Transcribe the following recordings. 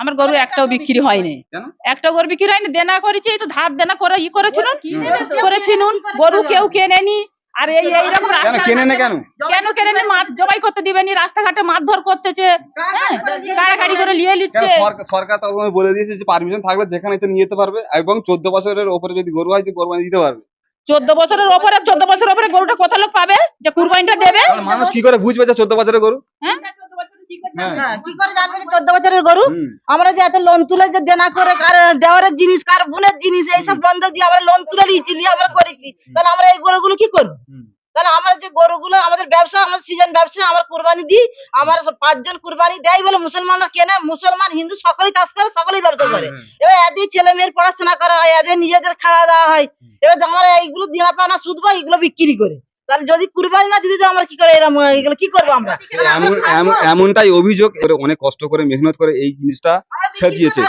আমার গরু একটাও বিক্রি হয়নি, একটা গরু বিক্রি হয়নি। দেনা করেছি, এই তো ধার দেনা করে করেছিল গরু কেউ কেনেনি। আর এইরকম কেন কেনেনি? জবাই করতে দিবেনি, রাস্তাঘাটে মারধর করতেছে, গাড়ি করে নিয়ে নিচ্ছে। সরকার তো বলে দিয়েছে যে পারমিশন থাকলে যেখানে ইচ্ছে নিয়ে যেতে পারবে, এবং 14 বছরের উপরে যদি গরু হয় কোরবানি দিতে পারবে। 14 বছরের উপরে গরুটা কত লোক পাবে যে কুরবানিটা দেবে? মানুষ কি করে বুঝবে যে 14 বছরের গরু? কি করে জানবে 14 বছরের গরু? আমরা যে এত লোন তুলে যে দেনা করে কার দেওয়ারের জিনিস কার বোনের জিনিস এইসব বন্ধ দিয়ে আমরা লোন তুলে নিয়েছি, আমরা করেছি, তাহলে আমরা এই গরুগুলো কি করবো? তাহলে আমার যে গরুগুলো আমাদের ব্যবসা, আমাদের সিজন ব্যবসা, আমরা কুরবানি দিই, আমার 5 জন কুরবানি দেয় বলে মুসলমানরা কেনে, মুসলমান হিন্দু সকলেই চাষ করে, সকলেই ব্যবসা করে। এবার এদের ছেলে মেয়ের পড়াশোনা করা হয়, এদের নিজেদের খাওয়া দাওয়া হয়। এবার আমরা এইগুলো দেনা পাওনা সুদ পাই, এগুলো বিক্রি করে। তাহলে যদি কুরবানি না দিতে আমরা কি করে এরকম এগুলো কি করবো আমরা? এমনটাই অভিযোগ। অনেক কষ্ট করে মেহনত করে এই জিনিসটা সাজিয়েছে,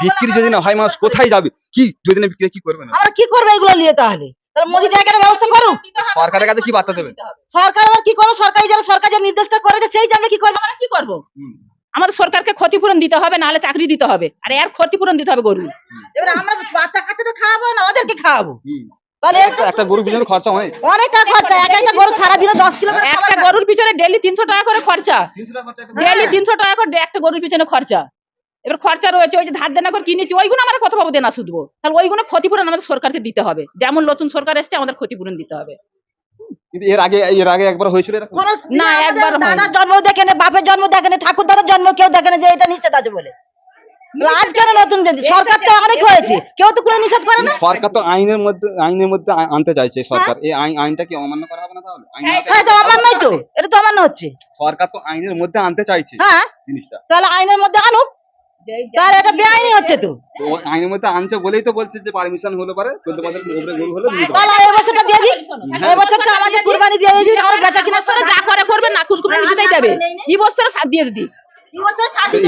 বিক্রি যদি না হয় মানুষ কোথায় যাবে? কি যদি না বিক্রি কি করবে? আমরা কি করবো এগুলো নিয়ে? তাহলে মোদি জায়গার ব্যবস্থা করুক। সরকারের কাছে কি বার্তা দেবে? সরকার আবার কি করবো? সরকার যে নির্দেশটা করেছে সেই আমরা কি করবো? আমরা কি করবো? আমাদের সরকারকে ক্ষতিপূরণ দিতে হবে, নাহলে চাকরি দিতে হবে, আর এর ক্ষতিপূরণ দিতে হবে গরু। এবার আমরা বাচ্চা কাচ্চাদের খাওয়াবো না ওদেরকে খাওয়াবো? তাহলে একটা গরুর পিছনে খরচা হয় অনেক টাকা খরচা। একটা গরু সারাদিনে 10 কিলো করে একটা গরুর পিছনে ডেইলি 300 টাকা করে খরচা, ডেইলি 300 টাকা করে একটা গরুর পিছনে খরচা। এবার খরচা রয়েছে, ওই যে ধার দেনা করে কিনেছি, ওইগুলো আমরা কত পাবো দেনা সুদবো? তাহলে ওইগুলো ক্ষতিপূরণ আমাদের সরকারকে দিতে হবে। যেমন নতুন সরকার এসছে, আমাদের ক্ষতিপূরণ দিতে হবে। কিন্তু এর আগে একবার হয়েছিল এরকম? না, একবার দাদার জন্ম দেখে না, বাপের জন্ম দেখে না, ঠাকুর দাদার জন্ম কেউ দেখে না যে এটা নিষেধ আছে বলে। আজ কেন নতুন দিদি? সরকার তো অনেক হয়েছে, কেউ তো কোনো নিষেধ করে না। সরকার তো আইনের মধ্যে আনতে চাইছে সরকার। এই আইনটা কি অমান্য করা হবে না? তাহলে হ্যাঁ, তো অমান্যই তো, এটা তো অমান্য হচ্ছে। সরকার তো আইনের মধ্যে আনতে চাইছে জিনিসটা, তাহলে আইনের মধ্যে আনুক। তাহলে এটা বেআইনি হচ্ছে তো। আইনের মধ্যে আনছে বলেই তো বলছে যে পারমিশন হলো পারে 14 বছরের উপরে গরু হলে। তাহলে এই বছরটা দিয়ে দিই, এই বছরটা আমাদের কুরবানি দিয়ে দিই, আমরা বেচা কিনা যা করে করবে, না কুরবানি দিতেই দেবে। এই বছর সাথ দিয়ে দিই।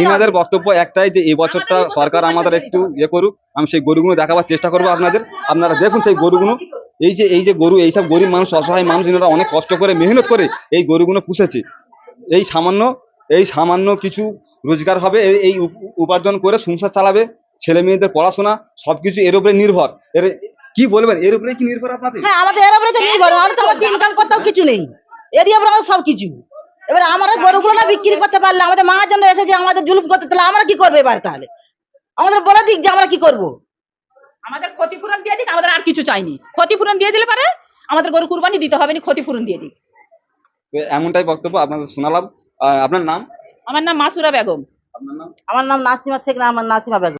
এনাদের বক্তব্য একটাই যে এই বছরটা সরকার আমাদের একটু করুক। আমি সেই গরুগুলো দেখাবার চেষ্টা করবো আপনাদের। আপনারা দেখুন সেই গরুগুলো, এই যে গরু, এইসব গরিব মানুষ, অসহায় মানুষ, এনারা অনেক কষ্ট করে মেহনত করে এই গরুগুলো পুষেছে। এই সামান্য কিছু রোজগার হবে, এই উপার্জন করে সংসার চালাবে, ছেলে মেয়েদের পড়াশোনা সবকিছু এর উপরে নির্ভর। এর কি বলবেন, এর উপরে কি নির্ভর আপনাদের? হ্যাঁ, আমাদের এর উপরে তো নির্ভর, আমাদের তো ইনকাম করতেও কিছু নেই, এরই উপরে আমাদের সবকিছু। এবার আমরা গরুগুলো না বিক্রি করতে পারলে, আমাদের মহাজন এসে যে আমাদের জুলুম করতে, তাহলে আমরা কি করবো? এবার তাহলে আমাদের বলে দিক যে আমরা কি করবো। আমাদের ক্ষতিপূরণ দিয়ে দিক, আমাদের আর কিছু চাইনি। ক্ষতিপূরণ দিয়ে দিলে পারে আমাদের গরু কুরবানি দিতে হবে না, ক্ষতিপূরণ দিয়ে দিক। এমনটাই বক্তব্য আপনাদের শোনালাম। আপনার নাম? আমার নাম মাসুরা বেগম। আপনার নাম? আমার নাম নাসিমা শেখ, না আমার নাসিমা বেগম।